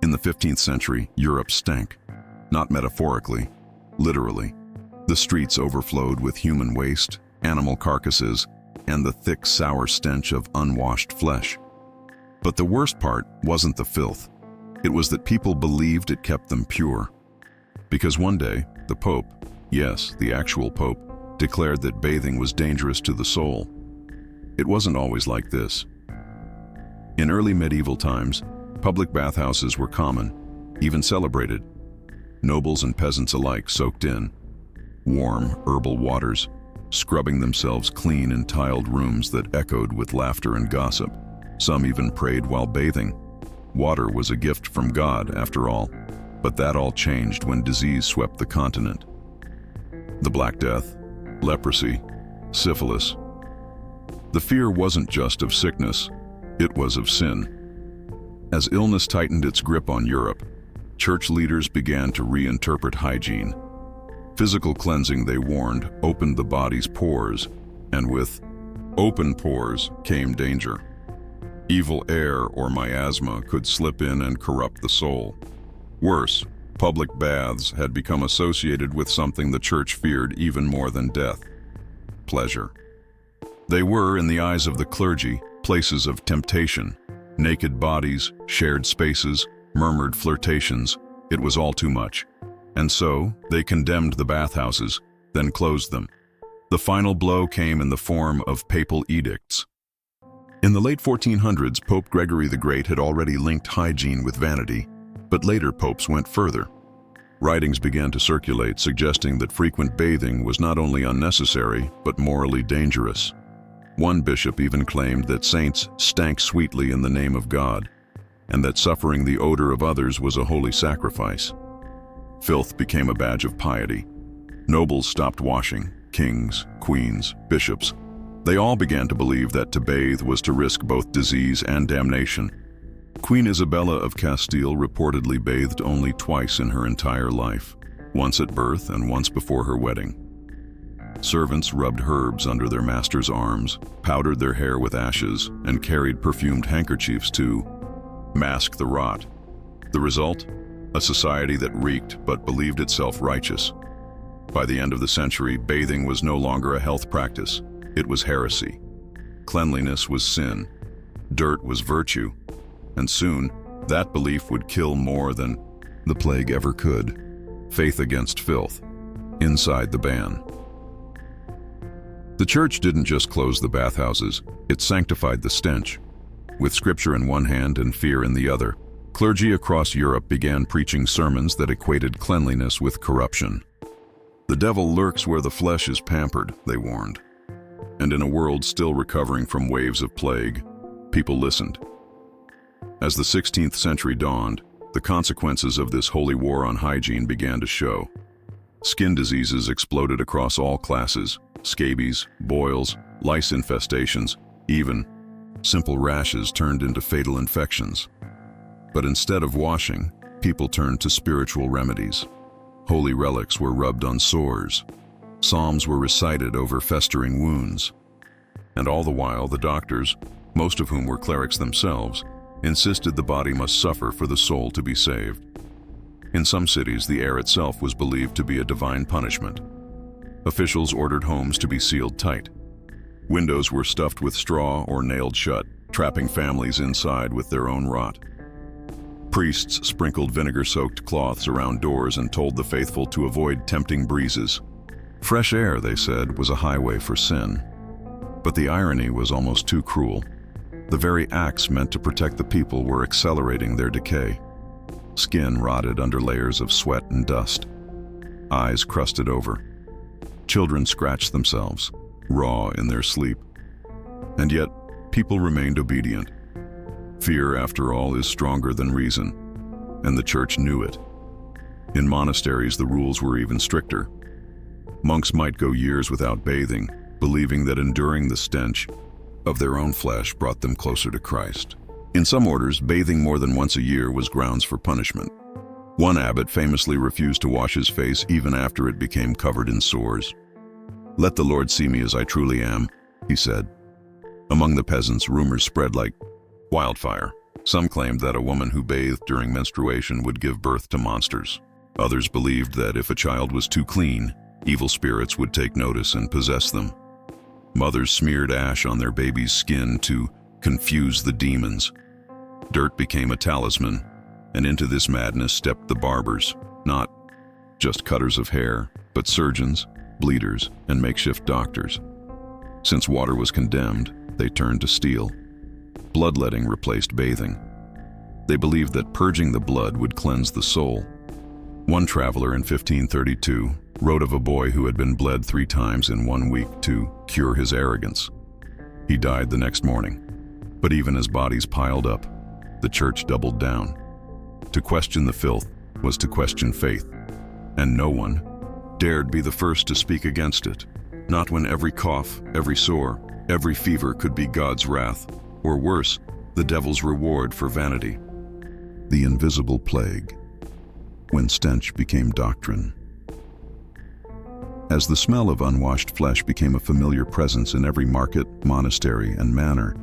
In the 15th century, Europe stank. Not metaphorically, literally. The streets overflowed with human waste, animal carcasses, and the thick, sour stench of unwashed flesh. But the worst part wasn't the filth. It was that people believed it kept them pure. Because one day, the Pope, yes, the actual Pope, declared that bathing was dangerous to the soul. It wasn't always like this. In early medieval times, public bathhouses were common, even celebrated. Nobles and peasants alike soaked in warm, herbal waters, scrubbing themselves clean in tiled rooms that echoed with laughter and gossip. Some even prayed while bathing. Water was a gift from God, after all, but that all changed when disease swept the continent. The Black Death, leprosy, syphilis. The fear wasn't just of sickness, it was of sin. As illness tightened its grip on Europe, church leaders began to reinterpret hygiene. Physical cleansing, they warned, opened the body's pores, and with open pores came danger. Evil air or miasma could slip in and corrupt the soul. Worse, public baths had become associated with something the church feared even more than death: pleasure. They were, in the eyes of the clergy, places of temptation. Naked bodies, shared spaces, murmured flirtations. It was all too much. And so, they condemned the bathhouses, then closed them. The final blow came in the form of papal edicts. In the late 1400s, Pope Gregory the Great had already linked hygiene with vanity, but later popes went further. Writings began to circulate suggesting that frequent bathing was not only unnecessary, but morally dangerous. One bishop even claimed that saints stank sweetly in the name of God, and that suffering the odor of others was a holy sacrifice. Filth became a badge of piety. Nobles stopped washing, kings, queens, bishops. They all began to believe that to bathe was to risk both disease and damnation. Queen Isabella of Castile reportedly bathed only twice in her entire life, once at birth and once before her wedding. Servants rubbed herbs under their masters' arms, powdered their hair with ashes, and carried perfumed handkerchiefs to mask the rot. The result? A society that reeked but believed itself righteous. By the end of the century, bathing was no longer a health practice. It was heresy. Cleanliness was sin. Dirt was virtue. And soon, that belief would kill more than the plague ever could. Faith against filth. Inside the ban. The church didn't just close the bathhouses, it sanctified the stench. With scripture in one hand and fear in the other, clergy across Europe began preaching sermons that equated cleanliness with corruption. The devil lurks where the flesh is pampered, they warned. And in a world still recovering from waves of plague, people listened. As the 16th century dawned, the consequences of this holy war on hygiene began to show. Skin diseases exploded across all classes: scabies, boils, lice infestations, even simple rashes turned into fatal infections. But instead of washing, people turned to spiritual remedies. Holy relics were rubbed on sores. Psalms were recited over festering wounds. And all the while, the doctors, most of whom were clerics themselves, insisted the body must suffer for the soul to be saved. In some cities, the air itself was believed to be a divine punishment. Officials ordered homes to be sealed tight. Windows were stuffed with straw or nailed shut, trapping families inside with their own rot. Priests sprinkled vinegar-soaked cloths around doors and told the faithful to avoid tempting breezes. Fresh air, they said, was a highway for sin. But the irony was almost too cruel. The very acts meant to protect the people were accelerating their decay. Skin rotted under layers of sweat and dust. Eyes crusted over. Children scratched themselves, raw in their sleep. And yet, people remained obedient. Fear, after all, is stronger than reason, and the church knew it. In monasteries, the rules were even stricter. Monks might go years without bathing, believing that enduring the stench of their own flesh brought them closer to Christ. In some orders, bathing more than once a year was grounds for punishment. One abbot famously refused to wash his face even after it became covered in sores. "Let the Lord see me as I truly am," he said. Among the peasants, rumors spread like wildfire. Some claimed that a woman who bathed during menstruation would give birth to monsters. Others believed that if a child was too clean, evil spirits would take notice and possess them. Mothers smeared ash on their baby's skin to confuse the demons. Dirt became a talisman, and into this madness stepped the barbers, not just cutters of hair, but surgeons, bleeders, and makeshift doctors. Since water was condemned, they turned to steel. Bloodletting replaced bathing. They believed that purging the blood would cleanse the soul. One traveler in 1532 wrote of a boy who had been bled 3 times in 1 week to cure his arrogance. He died the next morning. But even as bodies piled up, the church doubled down. To question the filth was to question faith, and no one dared be the first to speak against it. Not when every cough, every sore, every fever could be God's wrath, or worse, the devil's reward for vanity. The invisible plague, when stench became doctrine. As the smell of unwashed flesh became a familiar presence in every market, monastery, and manor,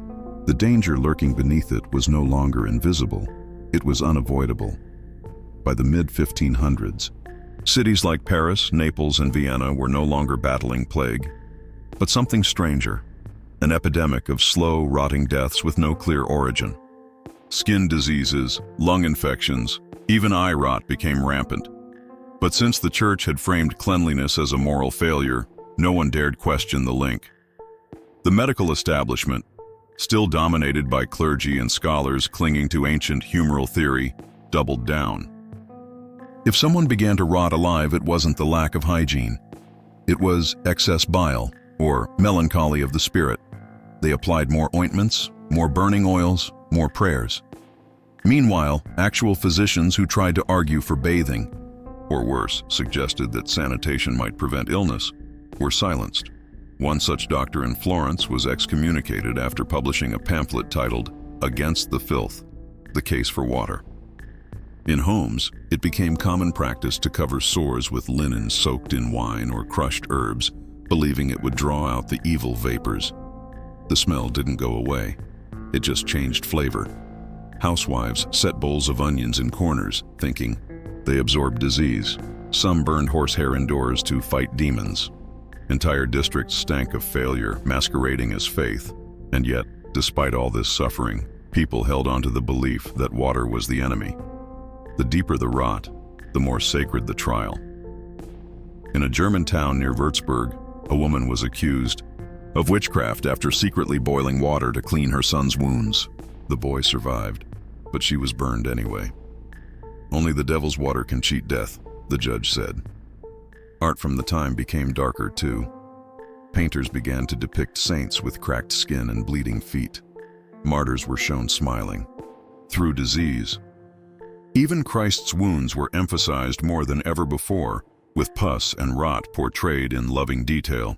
the danger lurking beneath it was no longer invisible, it was unavoidable. By the mid-1500s, cities like Paris, Naples, and Vienna were no longer battling plague, but something stranger, an epidemic of slow, rotting deaths with no clear origin. Skin diseases, lung infections, even eye rot became rampant. But since the church had framed cleanliness as a moral failure, no one dared question the link. The medical establishment, still dominated by clergy and scholars clinging to ancient humoral theory, doubled down. If someone began to rot alive, it wasn't the lack of hygiene. It was excess bile, or melancholy of the spirit. They applied more ointments, more burning oils, more prayers. Meanwhile, actual physicians who tried to argue for bathing, or worse, suggested that sanitation might prevent illness, were silenced. One such doctor in Florence was excommunicated after publishing a pamphlet titled "Against the Filth: The Case for Water." In homes, it became common practice to cover sores with linen soaked in wine or crushed herbs, believing it would draw out the evil vapors. The smell didn't go away. It just changed flavor. Housewives set bowls of onions in corners, thinking they absorbed disease. Some burned horsehair indoors to fight demons. Entire districts stank of failure, masquerading as faith. And yet, despite all this suffering, people held on to the belief that water was the enemy. The deeper the rot, the more sacred the trial. In a German town near Würzburg, a woman was accused of witchcraft after secretly boiling water to clean her son's wounds. The boy survived, but she was burned anyway. Only the devil's water can cheat death, the judge said. Art from the time became darker too. Painters began to depict saints with cracked skin and bleeding feet. Martyrs were shown smiling. Through disease. Even Christ's wounds were emphasized more than ever before, with pus and rot portrayed in loving detail.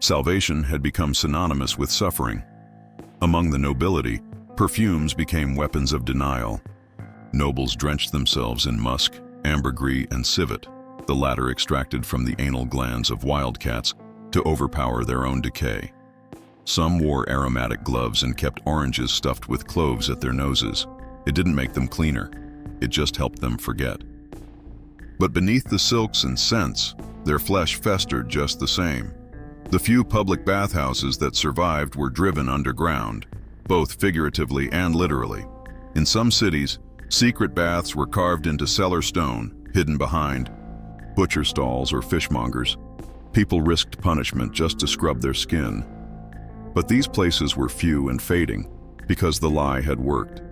Salvation had become synonymous with suffering. Among the nobility, perfumes became weapons of denial. Nobles drenched themselves in musk, ambergris, and civet, the latter extracted from the anal glands of wildcats to overpower their own decay. Some wore aromatic gloves and kept oranges stuffed with cloves at their noses. It didn't make them cleaner, it just helped them forget. But beneath the silks and scents, their flesh festered just the same. The few public bathhouses that survived were driven underground, both figuratively and literally. In some cities, secret baths were carved into cellar stone, hidden behind butcher stalls or fishmongers. People risked punishment just to scrub their skin. But these places were few and fading, because the lie had worked.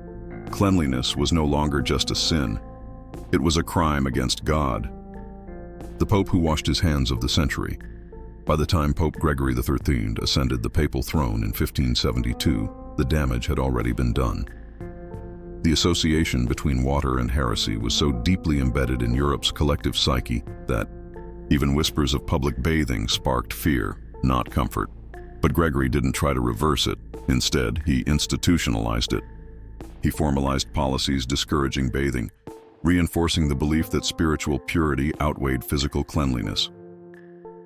Cleanliness was no longer just a sin. It was a crime against God. The Pope who washed his hands of the century. By the time Pope Gregory XIII ascended the papal throne in 1572, the damage had already been done. The association between water and heresy was so deeply embedded in Europe's collective psyche that even whispers of public bathing sparked fear, not comfort. But Gregory didn't try to reverse it. Instead, he institutionalized it. He formalized policies discouraging bathing, reinforcing the belief that spiritual purity outweighed physical cleanliness.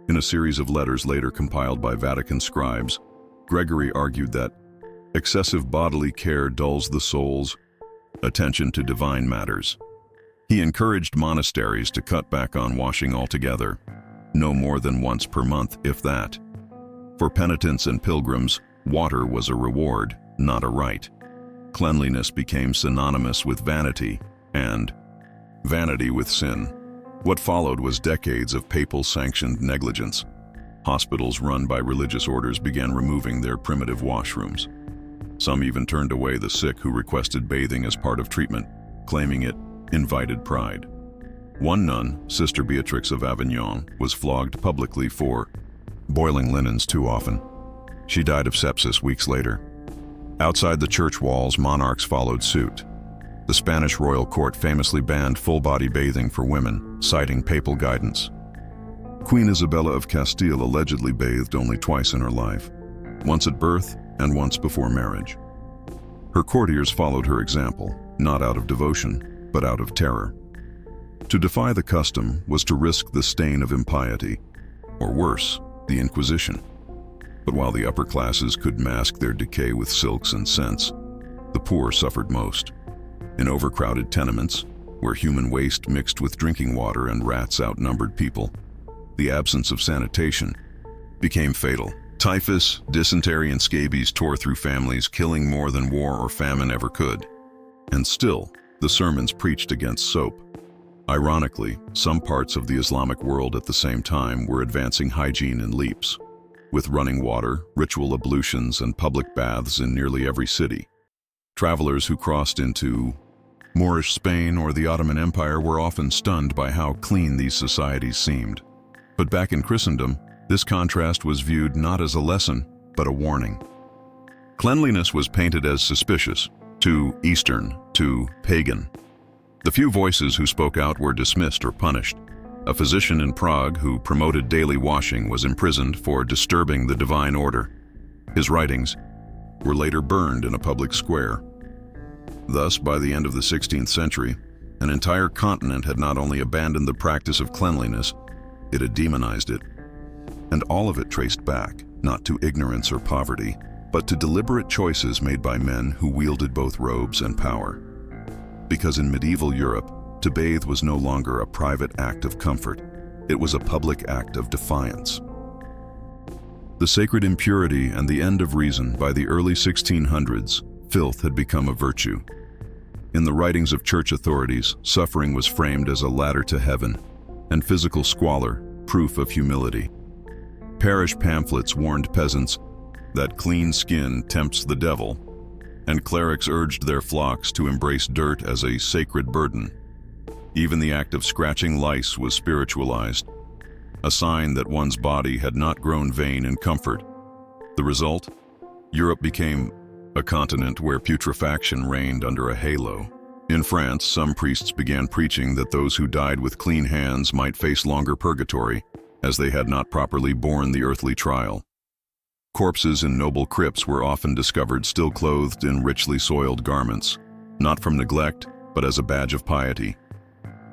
In a series of letters later compiled by Vatican scribes, Gregory argued that excessive bodily care dulls the soul's attention to divine matters. He encouraged monasteries to cut back on washing altogether, no more than once per month, if that. For penitents and pilgrims, water was a reward, not a right. Cleanliness became synonymous with vanity, and vanity with sin. What followed was decades of papal-sanctioned negligence. Hospitals run by religious orders began removing their primitive washrooms. Some even turned away the sick who requested bathing as part of treatment, claiming it invited pride. One nun, Sister Beatrix of Avignon, was flogged publicly for boiling linens too often. She died of sepsis weeks later. Outside the church walls, monarchs followed suit. The Spanish royal court famously banned full-body bathing for women, citing papal guidance. Queen Isabella of Castile allegedly bathed only twice in her life, once at birth and once before marriage. Her courtiers followed her example, not out of devotion, but out of terror. To defy the custom was to risk the stain of impiety, or worse, the Inquisition. But while the upper classes could mask their decay with silks and scents, the poor suffered most. In overcrowded tenements, where human waste mixed with drinking water and rats outnumbered people, the absence of sanitation became fatal. Typhus, dysentery, and scabies tore through families, killing more than war or famine ever could. And still, the sermons preached against soap. Ironically, some parts of the Islamic world at the same time were advancing hygiene in leaps, with running water, ritual ablutions, and public baths in nearly every city. Travelers who crossed into Moorish Spain or the Ottoman Empire were often stunned by how clean these societies seemed. But back in Christendom, this contrast was viewed not as a lesson, but a warning. Cleanliness was painted as suspicious, too Eastern, too pagan. The few voices who spoke out were dismissed or punished. A physician in Prague who promoted daily washing was imprisoned for disturbing the divine order. His writings were later burned in a public square. Thus, by the end of the 16th century, an entire continent had not only abandoned the practice of cleanliness, it had demonized it. And all of it traced back, not to ignorance or poverty, but to deliberate choices made by men who wielded both robes and power. Because in medieval Europe, to bathe was no longer a private act of comfort, it was a public act of defiance. The sacred impurity and the end of reason. By the early 1600s, filth had become a virtue. In the writings of church authorities, suffering was framed as a ladder to heaven, and physical squalor, proof of humility. Parish pamphlets warned peasants that clean skin tempts the devil, and clerics urged their flocks to embrace dirt as a sacred burden. Even the act of scratching lice was spiritualized, a sign that one's body had not grown vain in comfort. The result? Europe became a continent where putrefaction reigned under a halo. In France, some priests began preaching that those who died with clean hands might face longer purgatory, as they had not properly borne the earthly trial. Corpses in noble crypts were often discovered still clothed in richly soiled garments, not from neglect, but as a badge of piety.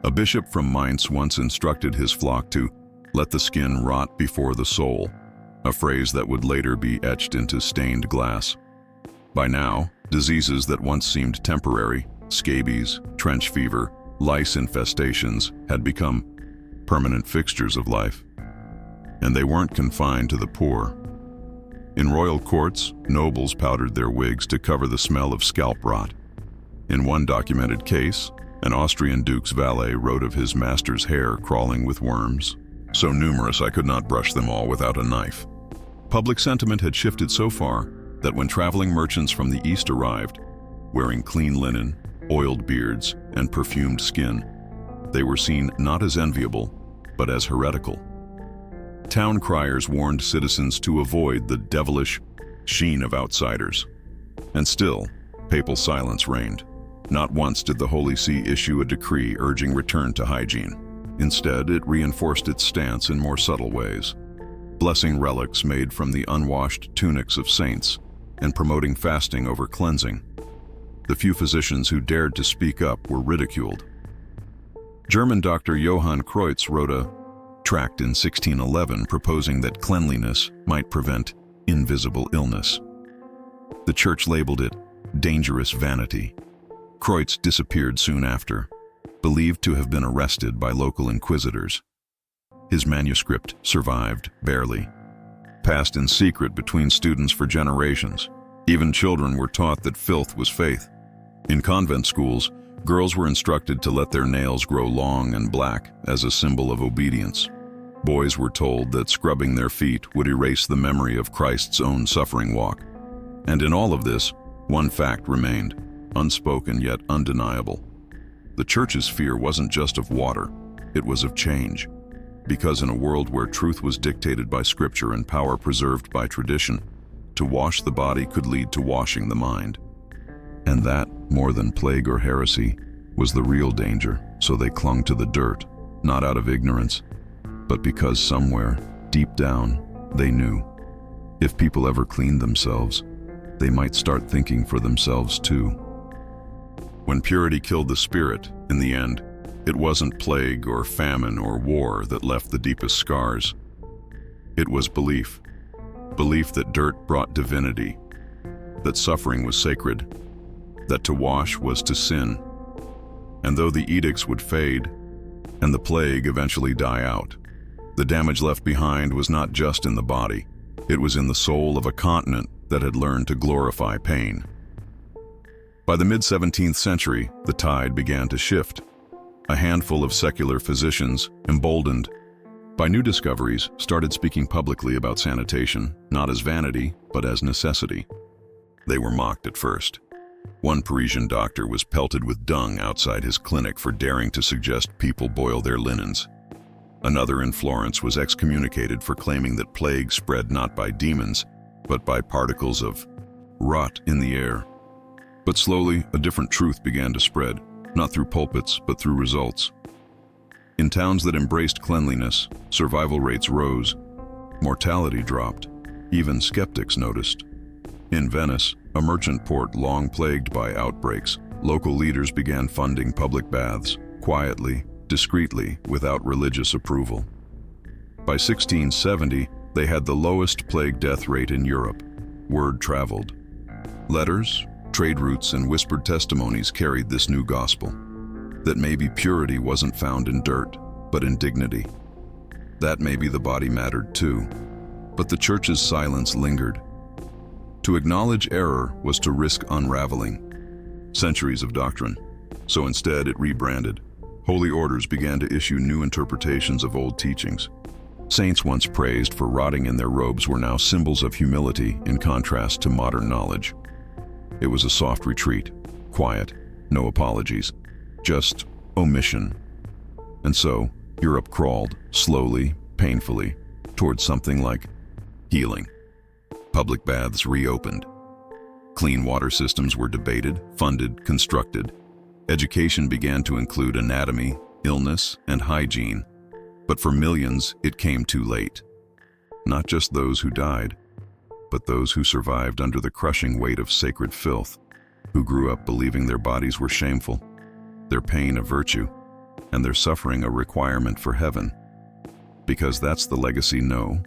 A bishop from Mainz once instructed his flock to let the skin rot before the soul, a phrase that would later be etched into stained glass. By now, diseases that once seemed temporary, scabies, trench fever, lice infestations, had become permanent fixtures of life. And they weren't confined to the poor. In royal courts, nobles powdered their wigs to cover the smell of scalp rot. In one documented case, an Austrian duke's valet wrote of his master's hair crawling with worms, so numerous I could not brush them all without a knife. Public sentiment had shifted so far that when traveling merchants from the East arrived, wearing clean linen, oiled beards, and perfumed skin, they were seen not as enviable, but as heretical. Town criers warned citizens to avoid the devilish sheen of outsiders. And still, papal silence reigned. Not once did the Holy See issue a decree urging return to hygiene. Instead, it reinforced its stance in more subtle ways, blessing relics made from the unwashed tunics of saints and promoting fasting over cleansing. The few physicians who dared to speak up were ridiculed. German Dr. Johann Kreutz wrote a tract in 1611 proposing that cleanliness might prevent invisible illness. The church labeled it dangerous vanity. Kreutz disappeared soon after, believed to have been arrested by local inquisitors. His manuscript survived, barely. Passed in secret between students for generations. Even children were taught that filth was faith. In convent schools, girls were instructed to let their nails grow long and black as a symbol of obedience. Boys were told that scrubbing their feet would erase the memory of Christ's own suffering walk. And in all of this, one fact remained, unspoken yet undeniable. The church's fear wasn't just of water, it was of change. Because in a world where truth was dictated by Scripture and power preserved by tradition, to wash the body could lead to washing the mind. And that, more than plague or heresy, was the real danger, so they clung to the dirt, not out of ignorance, but because somewhere, deep down, they knew. If people ever cleaned themselves, they might start thinking for themselves too. When purity killed the spirit, in the end, it wasn't plague or famine or war that left the deepest scars. It was belief. Belief that dirt brought divinity, that suffering was sacred, that to wash was to sin. And though the edicts would fade, and the plague eventually die out, the damage left behind was not just in the body, it was in the soul of a continent that had learned to glorify pain. By the mid-17th century, the tide began to shift. A handful of secular physicians, emboldened by new discoveries, started speaking publicly about sanitation, not as vanity, but as necessity. They were mocked at first. One Parisian doctor was pelted with dung outside his clinic for daring to suggest people boil their linens. Another in Florence was excommunicated for claiming that plague spread not by demons, but by particles of rot in the air. But slowly, a different truth began to spread, not through pulpits, but through results. In towns that embraced cleanliness, survival rates rose, mortality dropped, even skeptics noticed. In Venice, a merchant port long plagued by outbreaks, local leaders began funding public baths, quietly, discreetly, without religious approval. By 1670, they had the lowest plague death rate in Europe. Word traveled. Letters, trade routes, and whispered testimonies carried this new gospel, that maybe purity wasn't found in dirt, but in dignity. That maybe the body mattered too. But the church's silence lingered. To acknowledge error was to risk unraveling centuries of doctrine. So instead it rebranded. Holy orders began to issue new interpretations of old teachings. Saints once praised for rotting in their robes were now symbols of humility in contrast to modern knowledge. It was a soft retreat, quiet, no apologies, just omission. And so, Europe crawled, slowly, painfully, towards something like healing. Public baths reopened. Clean water systems were debated, funded, constructed. Education began to include anatomy, illness, and hygiene. But for millions, it came too late. Not just those who died, but those who survived under the crushing weight of sacred filth, who grew up believing their bodies were shameful, their pain a virtue, and their suffering a requirement for heaven. Because that's the legacy no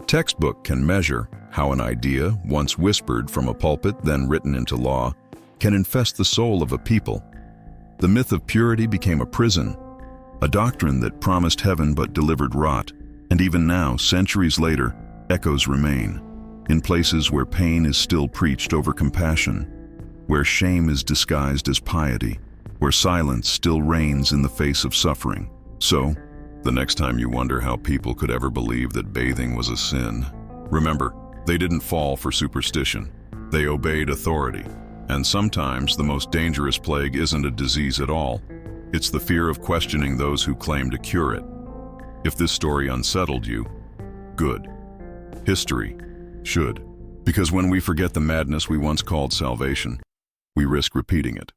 textbook can measure: how an idea, once whispered from a pulpit, then written into law, can infest the soul of a people. The myth of purity became a prison, a doctrine that promised heaven but delivered rot, and even now, centuries later, echoes remain, in places where pain is still preached over compassion, where shame is disguised as piety, where silence still reigns in the face of suffering. So, the next time you wonder how people could ever believe that bathing was a sin, remember, they didn't fall for superstition. They obeyed authority. And sometimes the most dangerous plague isn't a disease at all. It's the fear of questioning those who claim to cure it. If this story unsettled you, good. History should. Because when we forget the madness we once called salvation, we risk repeating it.